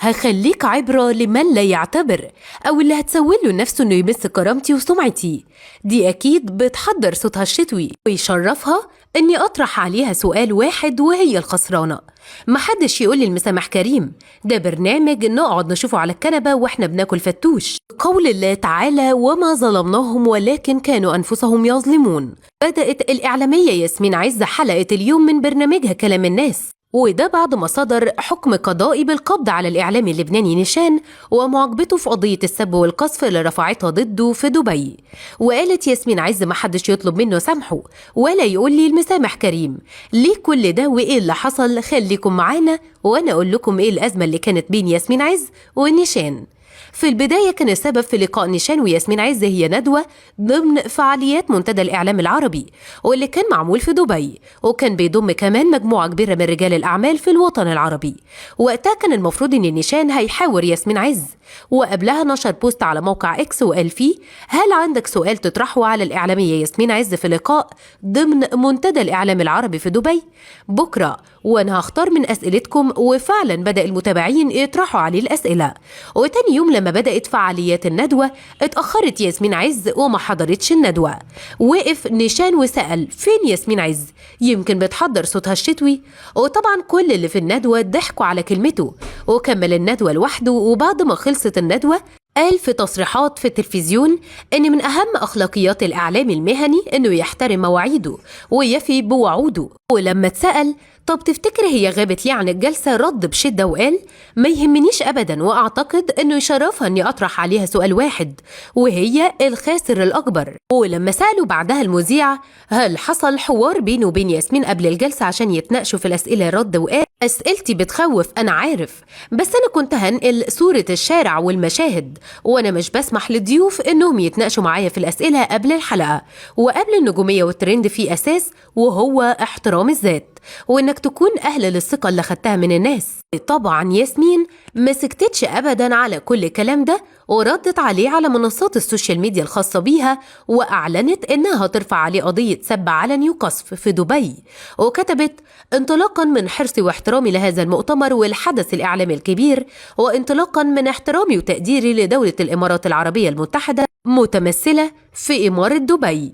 هخليك عبرة لمن لا يعتبر أو اللي هتسوله نفسه إنه يمس كرامتي وسمعتي. دي أكيد بتحضر صوتها الشتوي ويشرفها إني أطرح عليها سؤال واحد وهي الخسرانة. محدش يقول لي المسامح كريم، ده برنامج نقعد نشوفه على الكنبة وإحنا بناكل فتوش. قول الله تعالى: وما ظلمناهم ولكن كانوا أنفسهم يظلمون. بدأت الإعلامية ياسمين عز حلقة اليوم من برنامجها كلام الناس، وده بعد ما صدر حكم قضائي بالقبض على الإعلامي اللبناني نيشان ومعاقبته في قضية السب والقذف اللي رفعتها ضده في دبي. وقالت ياسمين عز: ما حدش يطلب منه سامحه ولا يقول لي المسامح كريم. ليه كل ده وإيه اللي حصل؟ خليكم معانا وأنا أقول لكم إيه الأزمة اللي كانت بين ياسمين عز ونيشان. في البداية كان السبب في لقاء نيشان وياسمين عز هي ندوة ضمن فعاليات منتدى الإعلام العربي واللي كان معمول في دبي، وكان بيضم كمان مجموعة كبيرة من رجال الأعمال في الوطن العربي. وقتها كان المفروض إن نيشان هيحاور ياسمين عز، وقبلها نشر بوست على موقع إكس وقال فيه: هل عندك سؤال تطرحه على الإعلامية ياسمين عز في لقاء ضمن منتدى الإعلام العربي في دبي بكرة، وأنا هختار من أسئلتكم. وفعلا بدأ المتابعين يطرحوا عليه الأسئلة. وتاني يوم لما بدأت فعاليات الندوة اتأخرت ياسمين عز وما حضرتش الندوة. وقف نيشان وسأل: فين ياسمين عز؟ يمكن بتحضر صوتها الشتوي. وطبعا كل اللي في الندوة ضحكوا على كلمته، وكمل الندوة لوحده. وبعد ما خلصت الندوة قال في تصريحات في التلفزيون إن من أهم أخلاقيات الإعلام المهني إنه يحترم مواعيده ويفي بوعوده. ولما اتسأل: طب تفتكر هي غابت ليه عن الجلسة؟ رد بشدة وقال: ما يهمنيش أبدا، وأعتقد إنه يشرفها إني أطرح عليها سؤال واحد وهي الخاسر الأكبر. ولما سألوا بعدها المذيع هل حصل حوار بينه وبين ياسمين قبل الجلسة عشان يتناقشوا في الأسئلة، رد وقال: أسئلتي بتخوف أنا عارف، بس أنا كنت هنقل صورة الشارع والمشاهد، وأنا مش بسمح للضيوف إنهم يتناقشوا معايا في الأسئلة قبل الحلقة وقبل النجومية والترند في أساس، وهو احترام الذات وإنك تكون أهل للثقة اللي خدتها من الناس. طبعا ياسمين ما سكتتش أبدا على كل الكلام ده، وردت عليه على منصات السوشيال ميديا الخاصة بيها، وأعلنت إنها ترفع عليه قضية سب علني وقذف في دبي. وكتبت: انطلاقا من حرصي واحترامي لهذا المؤتمر والحدث الإعلامي الكبير، وانطلاقا من احترامي وتقديري لدولة الإمارات العربية المتحدة متمثلة في إمارة دبي،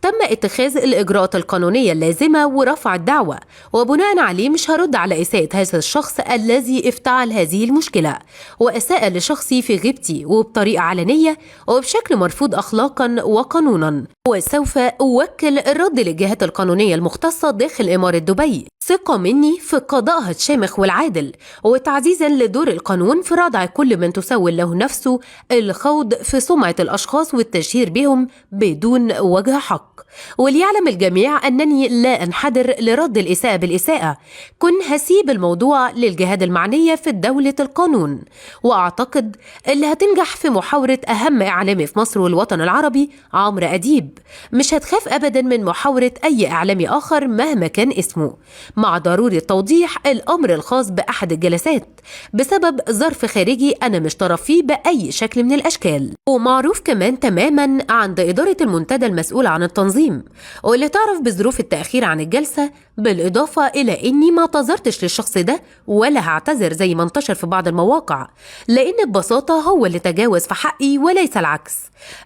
تم اتخاذ الإجراءات القانونية اللازمة ورفع الدعوة، وبناء عليه مش هرد على إساءة هذا الشخص الذي افتعل هذه المشكلة وأساء لشخصي في غيبتي وبطريقة علنية وبشكل مرفوض أخلاقا وقانونا، وسوف أوكل الرد للجهات القانونية المختصة داخل إمارة دبي، ثقة مني في قضائها الشامخ والعادل، وتعزيزا لدور القانون في ردع كل من تسول له نفسه الخوض في سمعة الأشخاص والتشهير بهم بدون وجه حق. وليعلم الجميع أنني لا أنحدر لرد الإساءة بالإساءة، كن هسيب الموضوع للجهات المعنية في دولة القانون. وأعتقد اللي هتنجح في محاورة أهم إعلامي في مصر والوطن العربي عمرو أديب مش هتخاف أبدا من محاورة أي إعلامي آخر مهما كان اسمه، مع ضرورة توضيح الأمر الخاص بأحد الجلسات بسبب ظرف خارجي أنا مش طرف فيه بأي شكل من الأشكال. ومعروف كمان تماما عند إدارة المنتدى المسؤولة عن التنظيم واللي تعرف بظروف التأخير عن الجلسة، بالإضافة إلى إني ما اعتذرتش للشخص ده ولا هعتذر زي ما انتشر في بعض المواقع، لأن ببساطة هو اللي تجاوز في حقي وليس العكس.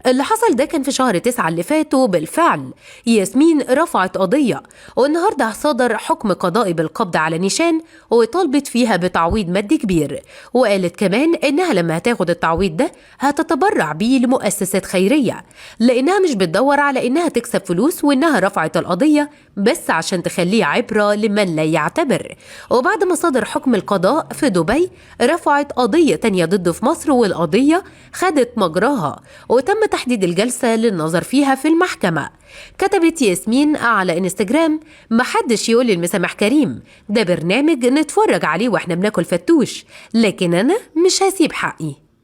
اللي حصل ده كان في شهر 9 اللي فات، وبالفعل ياسمين رفعت قضية، والنهاردة صدر حكم قضائي بالقبض على نيشان وطالبت فيها بتعويض مادي كبير. وقالت كمان إنها لما هتاخد التعويض ده هتتبرع بيه لمؤسسات خيرية، لأنها مش بتدور على إنها تكسب فلوس، وإنها رفعت القضية بس عشان تخليه عبرة لمن لا يعتبر. وبعد ما صدر حكم القضاء في دبي رفعت قضية تانية ضده في مصر، والقضية خدت مجراها وتم تحديد الجلسة للنظر فيها في المحكمة. كتبت ياسمين على انستجرام: محدش يقول المسامح كريم، ده برنامج نتفرج عليه واحنا بناكل فتوش، لكن أنا مش هسيب حقي.